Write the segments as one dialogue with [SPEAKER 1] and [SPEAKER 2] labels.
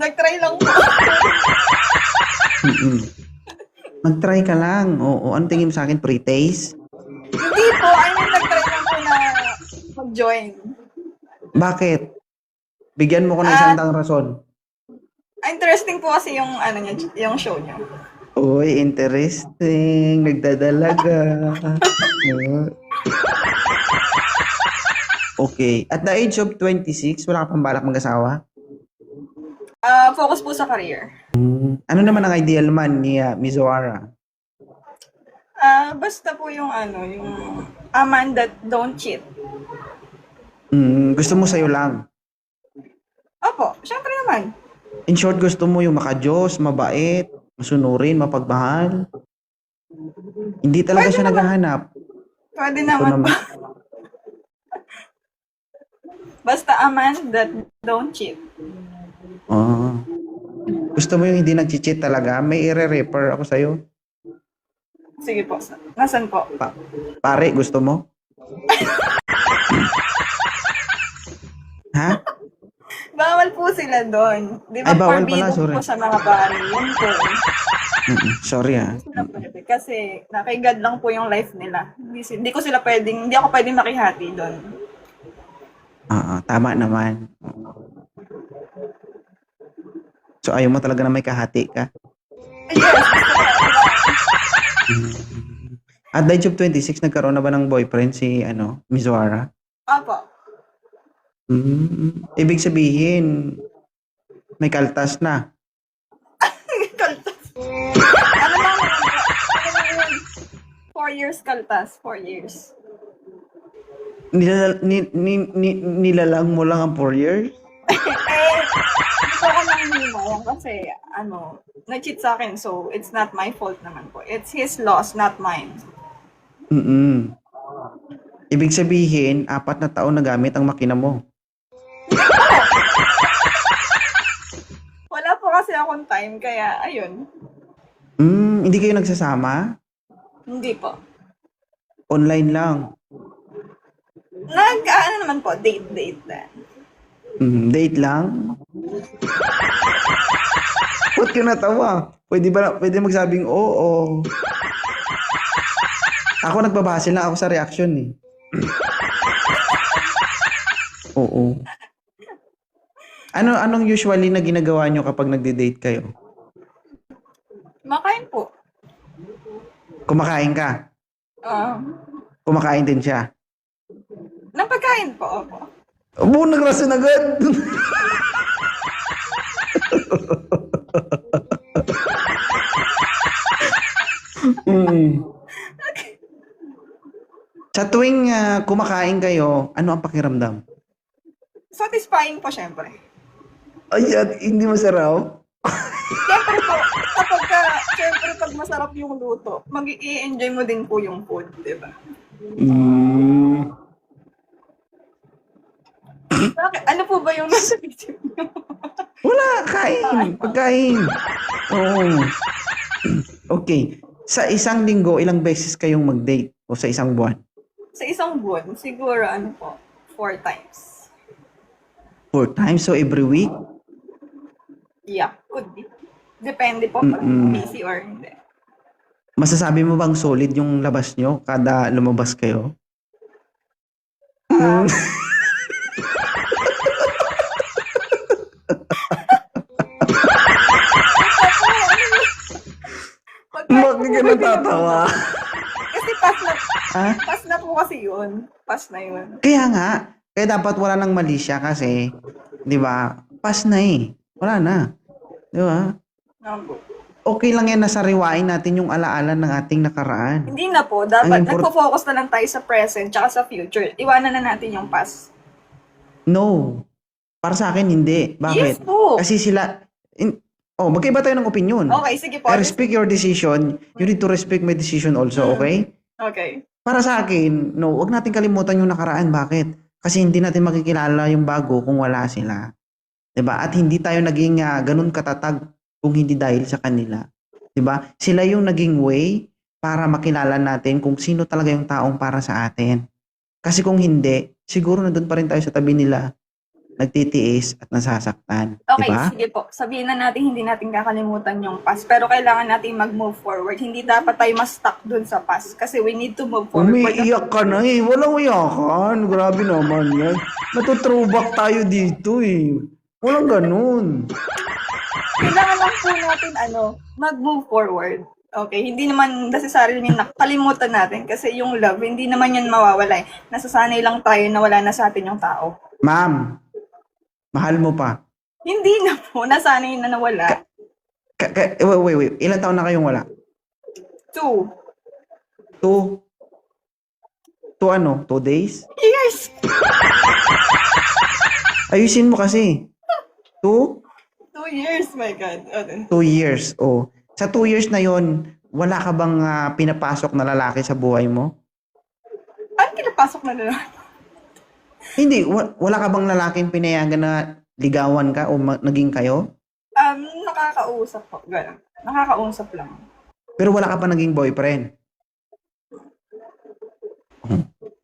[SPEAKER 1] Nag-try lang po.
[SPEAKER 2] Mm. Mag-try ka lang. Oo, ano tingin mo sa akin? Pre-taste?
[SPEAKER 1] Hindi po, I mean, nag-try lang po na mag-join.
[SPEAKER 2] Bakit? Bigyan mo ko ng
[SPEAKER 1] Ah,
[SPEAKER 2] isang daang rason.
[SPEAKER 1] interesting po kasi yung, ano niya, yung show niyo.
[SPEAKER 2] Uy, interesting. Nagdadalaga. Oo. Okay. At the age of 26, wala ka pang balak mag-asawa?
[SPEAKER 1] Focus po sa career.
[SPEAKER 2] Ano naman ang ideal man ni Mizoara?
[SPEAKER 1] Basta po yung ano, yung a man that don't cheat.
[SPEAKER 2] Gusto mo sa'yo lang.
[SPEAKER 1] Opo, syempre naman.
[SPEAKER 2] In short, gusto mo yung makajos, mabait, masunurin, mapagmahal. Hindi talaga
[SPEAKER 1] Pwede
[SPEAKER 2] siya
[SPEAKER 1] naman.
[SPEAKER 2] naghahanap.
[SPEAKER 1] Pwede
[SPEAKER 2] Ito
[SPEAKER 1] naman po.
[SPEAKER 2] naman.
[SPEAKER 1] Basta a man that don't cheat.
[SPEAKER 2] Ah. Gusto mo yung hindi nag-cheat talaga? May ire-refer ako sa'yo.
[SPEAKER 1] Sige po. Nasaan po?
[SPEAKER 2] Pare, gusto mo? Ha?
[SPEAKER 1] Bawal po sila doon. Di ba
[SPEAKER 2] Ay, bawal
[SPEAKER 1] forbidden
[SPEAKER 2] pala, sorry.
[SPEAKER 1] po sa mga bari. Yun po.
[SPEAKER 2] Sorry ha.
[SPEAKER 1] Sila pwede. Kasi nakay God lang po yung life nila. Hindi ko sila pwedeng, hindi ako pwedeng makihati doon.
[SPEAKER 2] Tama naman. So, ayaw mo talaga na may kahati ka?
[SPEAKER 1] Yes.
[SPEAKER 2] At the age of 26, nagkaroon na ba ng boyfriend si Mizoara?
[SPEAKER 1] Opo.
[SPEAKER 2] Ibig sabihin, may kaltas na.
[SPEAKER 1] Kaltas. Ano lang yun? 4 years kaltas. 4 years.
[SPEAKER 2] Nilalang mo lang ang 4 years?
[SPEAKER 1] Ito ko lang himo kasi na-cheat sa akin, so it's not my fault naman po. It's his loss, not mine.
[SPEAKER 2] Ibig sabihin, 4 na taon na gamit ang makina mo.
[SPEAKER 1] Wala po kasi akong time, kaya ayun.
[SPEAKER 2] Hindi kayo nagsasama?
[SPEAKER 1] Hindi po.
[SPEAKER 2] Online lang.
[SPEAKER 1] Ano naman po, date na.
[SPEAKER 2] Date lang? Ba't ka natawa? Pwede magsabing oo. Ako nagbabase lang ako sa reaction eh. Oo. Anong usually na ginagawa nyo kapag nagde-date kayo?
[SPEAKER 1] Makain po.
[SPEAKER 2] Kumakain ka? Kumakain din siya?
[SPEAKER 1] Ng pagkain po, opo.
[SPEAKER 2] Abo, nagrason agad! Sa tuwing kumakain kayo, ano ang pakiramdam?
[SPEAKER 1] Satisfying po, syempre.
[SPEAKER 2] Ayan, hindi masarap.
[SPEAKER 1] Syempre po, syempre pag masarap yung luto, mag-i-enjoy mo din po yung food, di ba? Bakit? Ano po ba yung nasa isip niyo?
[SPEAKER 2] Wala, kain. Pagkain. Oo. Okay. Sa isang linggo, ilang beses kayong mag-date? O sa isang buwan?
[SPEAKER 1] Sa isang buwan, siguro 4 times.
[SPEAKER 2] 4 times? So every week?
[SPEAKER 1] Yeah, could be. Depende po pag busy or hindi.
[SPEAKER 2] Masasabi mo bang solid yung labas nyo kada lumabas kayo? Bakit ka natatawa?
[SPEAKER 1] Kasi pass na po kasi yun. Pass na yun.
[SPEAKER 2] Kaya nga. Kaya dapat wala nang mali siya kasi, di ba, pass na eh. Wala na. Di ba? Okay lang yan na sariwain natin yung alaala ng ating nakaraan.
[SPEAKER 1] Hindi na po. Dapat nagpo-focus na lang tayo sa present tsaka sa future. Iwanan na natin yung past.
[SPEAKER 2] No. Para sa akin, hindi. Bakit?
[SPEAKER 1] Yes po.
[SPEAKER 2] Kasi sila... magkaiba tayo ng opinion.
[SPEAKER 1] Okay, sige po.
[SPEAKER 2] I respect your decision. You need to respect my decision also, okay?
[SPEAKER 1] Okay.
[SPEAKER 2] Para sa akin, no, wag natin kalimutan yung nakaraan. Bakit? Kasi hindi natin makikilala yung bago kung wala sila. 'Di ba? At hindi tayo naging ganun katatag kung hindi dahil sa kanila. 'Di ba? Sila yung naging way para makilala natin kung sino talaga yung taong para sa atin. Kasi kung hindi, siguro nandun pa rin tayo sa tabi nila. nagtitiis at nasasaktan.
[SPEAKER 1] Okay,
[SPEAKER 2] Diba?
[SPEAKER 1] sige po. Sabihin na natin, hindi natin kakalimutan yung past. Pero kailangan natin mag-move forward. Hindi dapat tayo ma-stuck dun sa past. Kasi we need to move forward.
[SPEAKER 2] Umiiyak ka na eh. Walang iyakan. Grabe naman yan. Natu-throwback tayo dito eh. Walang ganun.
[SPEAKER 1] Kailangan lang po natin, mag-move forward. Okay, hindi naman necessarily nakalimutan natin kasi yung love, hindi naman yan mawawala eh. Nasasanay lang tayo na wala na sa atin yung tao.
[SPEAKER 2] Ma'am, mahal mo pa.
[SPEAKER 1] Hindi na po, nasanay na nawala.
[SPEAKER 2] Wait. Ilan taon na kayong wala?
[SPEAKER 1] 2
[SPEAKER 2] Two ano? 2 days?
[SPEAKER 1] years.
[SPEAKER 2] Ayusin mo kasi. 2
[SPEAKER 1] 2 years, my God. Okay.
[SPEAKER 2] 2 years. Oh. Sa 2 years na yon, wala ka bang pinapasok na lalaki sa buhay mo?
[SPEAKER 1] Ano pinapasok na nila?
[SPEAKER 2] Hindi. Wala ka bang lalaking pinayagan na ligawan ka o naging kayo?
[SPEAKER 1] Nakakausap po. Ganun. Nakakausap lang.
[SPEAKER 2] Pero wala ka pa naging boyfriend.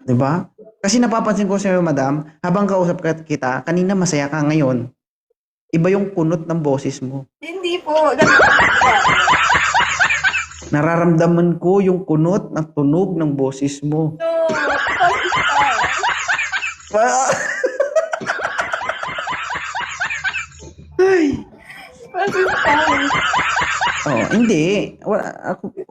[SPEAKER 2] Diba? Kasi napapansin ko sa'yo, madam, habang kausap kita, kanina masaya ka ngayon. Iba yung kunot ng boses mo.
[SPEAKER 1] Hindi po. Ganun.
[SPEAKER 2] Nararamdaman ko yung kunot ng tunog ng boses mo.
[SPEAKER 1] No.
[SPEAKER 2] Ay.
[SPEAKER 1] Pasistan.
[SPEAKER 2] Hindi.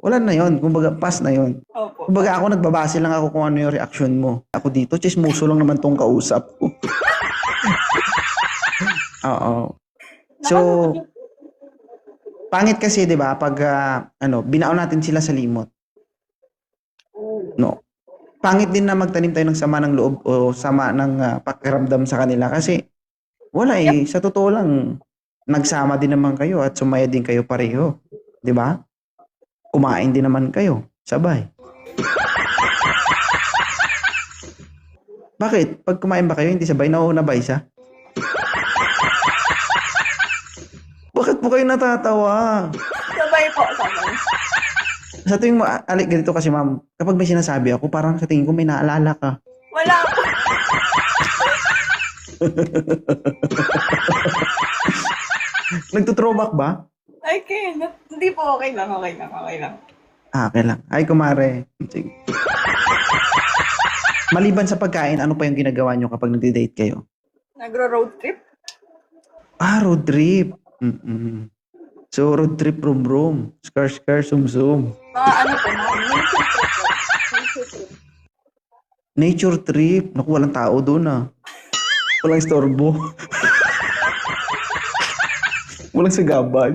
[SPEAKER 2] Wala na yon. Kumbaga, pass na yon.
[SPEAKER 1] Opo.
[SPEAKER 2] Kumbaga, ako nagbabase lang ako kung ano yung reaction mo. Ako dito, chismoso lang naman tong kausap ko. Oo. So, pangit kasi, di ba, pag, binaon natin sila sa limot. No. Pangit din na magtanim tayo ng sama ng loob o sama ng pakiramdam sa kanila kasi wala eh. Sa totoo lang, nagsama din naman kayo at sumaya din kayo pareho. Di ba? Kumain din naman kayo. Sabay. Bakit? Pag kumain ba kayo, hindi sabay? Nauuna ba isa? Bakit po kayo natatawa?
[SPEAKER 1] Sabay po. Sabay.
[SPEAKER 2] Sa tuwing mo, ganito kasi ma'am, kapag may sinasabi ako, parang sa tingin ko may naalala ka.
[SPEAKER 1] Wala po.
[SPEAKER 2] Nagtutrowback ba?
[SPEAKER 1] Okay. Hindi po. Okay lang. Okay lang.
[SPEAKER 2] Okay lang. Ay, kumare. Sige. Maliban sa pagkain, ano pa yung ginagawa nyo kapag nagdi-date kayo?
[SPEAKER 1] Nagro-road trip?
[SPEAKER 2] Road trip. Mm-mm. So, road trip, rum-rum. Skar, sum-sum.
[SPEAKER 1] Mga po. Mga nature trip.
[SPEAKER 2] Nature trip. Naku, walang tao doon Walang istorbo. Walang sagabal.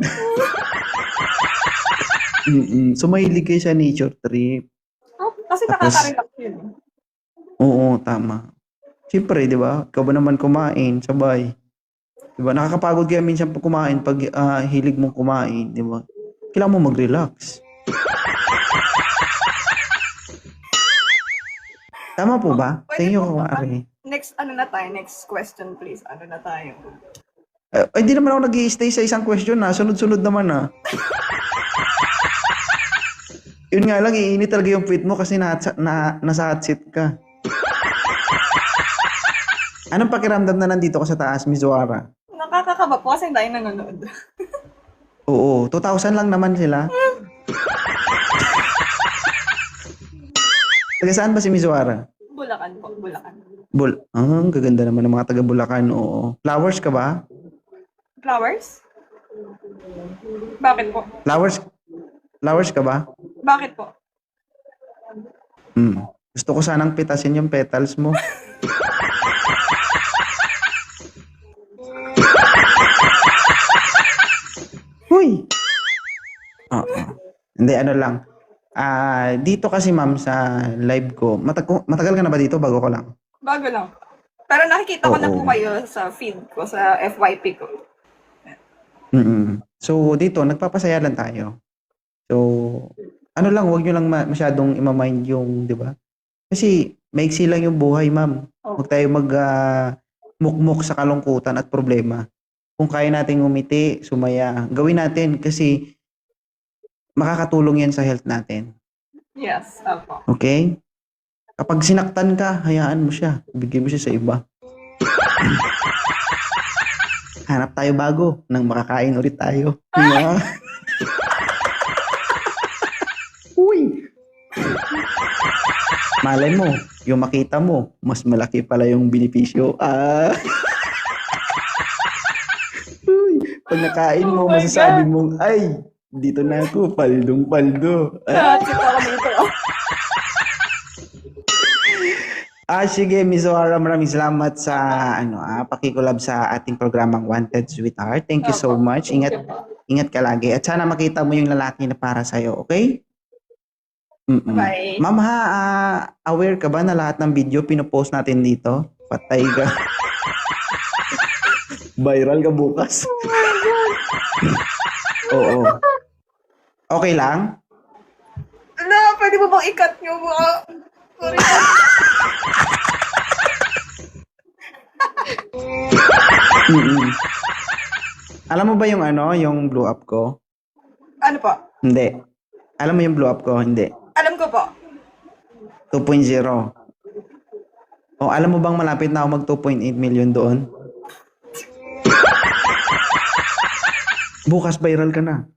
[SPEAKER 2] So, mahilig kayo sa nature trip.
[SPEAKER 1] Oh, kasi
[SPEAKER 2] Tapos,
[SPEAKER 1] nakaka-relax yun.
[SPEAKER 2] Oo, tama. Siyempre, di ba? Ikaw ba naman kumain, sabay. Di ba? Nakakapagod kaya minsan pag kumain, pag hilig mong kumain, di ba? Kailangan mo mag-relax. Tama po ba?
[SPEAKER 1] Pwede
[SPEAKER 2] Thank you,
[SPEAKER 1] po ba?
[SPEAKER 2] kumare.
[SPEAKER 1] Next question please. Ano na tayo?
[SPEAKER 2] Hindi naman ako nag-i-stay sa isang question Sunod-sunod naman Yun nga lang, iinit talaga yung feet mo kasi nasa hot seat ka. Anong pakiramdam na nandito ko sa taas, Miss Wara?
[SPEAKER 1] Nakakakaba po kasi tayo nanonood.
[SPEAKER 2] Oo, 2,000 lang naman sila. Taga saan ba si Miss Wara?
[SPEAKER 1] Bulacan po, Bulacan.
[SPEAKER 2] Ang gaganda naman ng mga taga Bulacan, oo. Flowers ka ba?
[SPEAKER 1] Flowers? Bakit po?
[SPEAKER 2] Flowers ka ba?
[SPEAKER 1] Bakit po?
[SPEAKER 2] Gusto ko sanang pitasin yung petals mo. Huy! Oo. Hindi, ano lang. Dito kasi ma'am sa live ko, matagal ka na ba dito bago ko lang?
[SPEAKER 1] Bago lang. Pero nakikita ko na po kayo sa feed ko, sa FYP ko.
[SPEAKER 2] So, dito, nagpapasaya lang tayo. So, ano lang, huwag nyo lang masyadong imamind yung, di ba? Kasi, maiksi lang yung buhay, ma'am. Huwag tayo mukmuk sa kalungkutan at problema. Kung kaya nating umiti, sumaya, gawin natin kasi makakatulong yan sa health natin.
[SPEAKER 1] Yes, opo.
[SPEAKER 2] Okay? Kapag sinaktan ka, hayaan mo siya. Ibigay mo siya sa iba. Hanap tayo bago nang makakain ulit tayo. Diba? Uy! Malay mo, yung makita mo, mas malaki pala yung benepisyo. Uy, pag nakain mo,
[SPEAKER 1] Oh my
[SPEAKER 2] masasabi
[SPEAKER 1] God.
[SPEAKER 2] mo, ay, dito na ako, paldong-paldo.
[SPEAKER 1] Sip ako dito.
[SPEAKER 2] Sige, Miss O'Hara, maraming salamat sa pakikulab sa ating programang Wanted Sweetheart. Thank you so
[SPEAKER 1] Opo.
[SPEAKER 2] much. Ingat ka lagi. At sana makita mo yung lalaki na para sa'yo, okay? Mm-mm.
[SPEAKER 1] Bye.
[SPEAKER 2] Ma'am ha, aware ka ba na lahat ng video pinopost natin dito? Patay ka. Viral ka bukas. Oo. Okay lang?
[SPEAKER 1] Ano, pwede mo bang i-cut nyo? Sorry.
[SPEAKER 2] Mm-mm. Alam mo ba yung yung blow up ko?
[SPEAKER 1] Ano po?
[SPEAKER 2] Hindi. Alam mo yung blow up ko? Hindi.
[SPEAKER 1] Alam ko po.
[SPEAKER 2] 2.0. O alam mo bang malapit na ako mag 2.8 million doon? Bukas viral ka na.